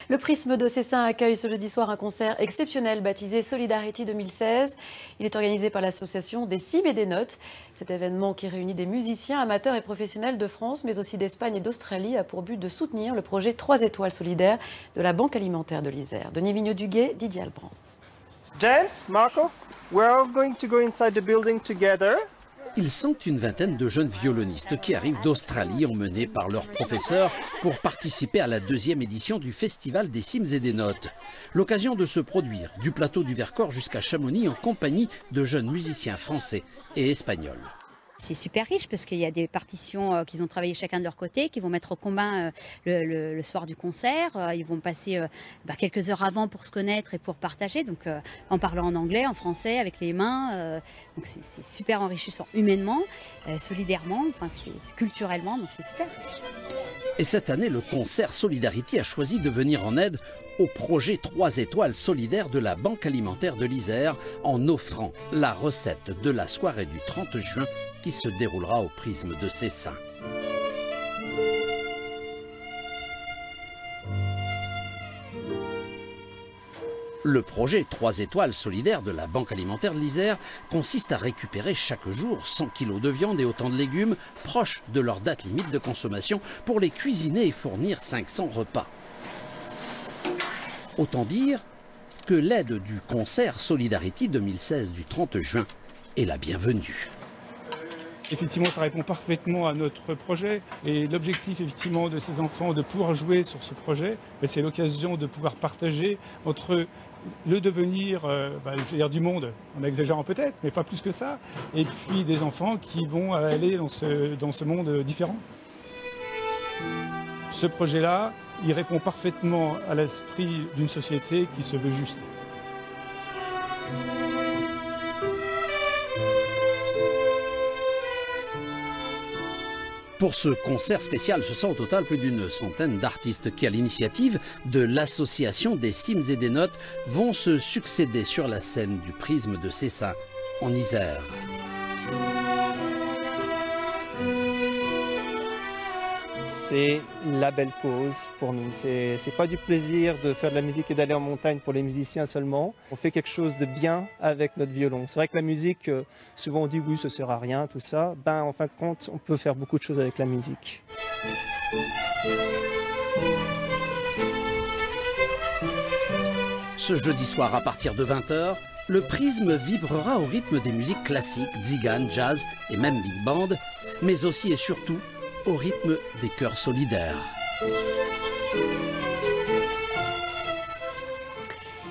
Le Prisme de Cessin accueille ce jeudi soir un concert exceptionnel baptisé Solidarity 2016. Il est organisé par l'association des Cimes et des Notes. Cet événement qui réunit des musiciens, amateurs et professionnels de France, mais aussi d'Espagne et d'Australie, a pour but de soutenir le projet 3 étoiles solidaires de la Banque alimentaire de l'Isère. Denis Vigneault-Duguet, Didier Albrand. James, Marco, we're all going to go inside the building together. Ils sont une vingtaine de jeunes violonistes qui arrivent d'Australie emmenés par leurs professeurs pour participer à la 2e édition du Festival des Cimes et des Notes. L'occasion de se produire du plateau du Vercors jusqu'à Chamonix en compagnie de jeunes musiciens français et espagnols. C'est super riche parce qu'il y a des partitions qu'ils ont travaillé chacun de leur côté, qui vont mettre au commun le soir du concert. Ils vont passer quelques heures avant pour se connaître et pour partager, donc en parlant en anglais, en français, avec les mains. Donc c'est super enrichissant humainement, solidairement, enfin, culturellement, donc c'est super. Et cette année, le concert Solidarity a choisi de venir en aide au projet 3 étoiles solidaires de la Banque alimentaire de l'Isère en offrant la recette de la soirée du 30 juin qui se déroulera au Prisme de Cessin. Le projet 3 étoiles solidaires de la Banque alimentaire de l'Isère consiste à récupérer chaque jour 100 kg de viande et autant de légumes proches de leur date limite de consommation pour les cuisiner et fournir 500 repas. Autant dire que l'aide du concert Solidarity 2016 du 30 juin est la bienvenue. Effectivement, ça répond parfaitement à notre projet et l'objectif effectivement de ces enfants de pouvoir jouer sur ce projet, c'est l'occasion de pouvoir partager entre le devenir du monde, en exagérant peut-être, mais pas plus que ça, et puis des enfants qui vont aller dans ce monde différent. Ce projet-là, il répond parfaitement à l'esprit d'une société qui se veut juste. Pour ce concert spécial, ce sont au total plus d'une centaine d'artistes qui, à l'initiative de l'association des Cimes et des Notes, vont se succéder sur la scène du Prisme de Cessin, en Isère. C'est la belle cause pour nous. C'est pas du plaisir de faire de la musique et d'aller en montagne pour les musiciens seulement. On fait quelque chose de bien avec notre violon. C'est vrai que la musique, souvent on dit oui, ce sert à rien, tout ça. En fin de compte, on peut faire beaucoup de choses avec la musique. Ce jeudi soir à partir de 20h, le Prisme vibrera au rythme des musiques classiques, tziganes, jazz et même big band, mais aussi et surtout au rythme des chœurs solidaires.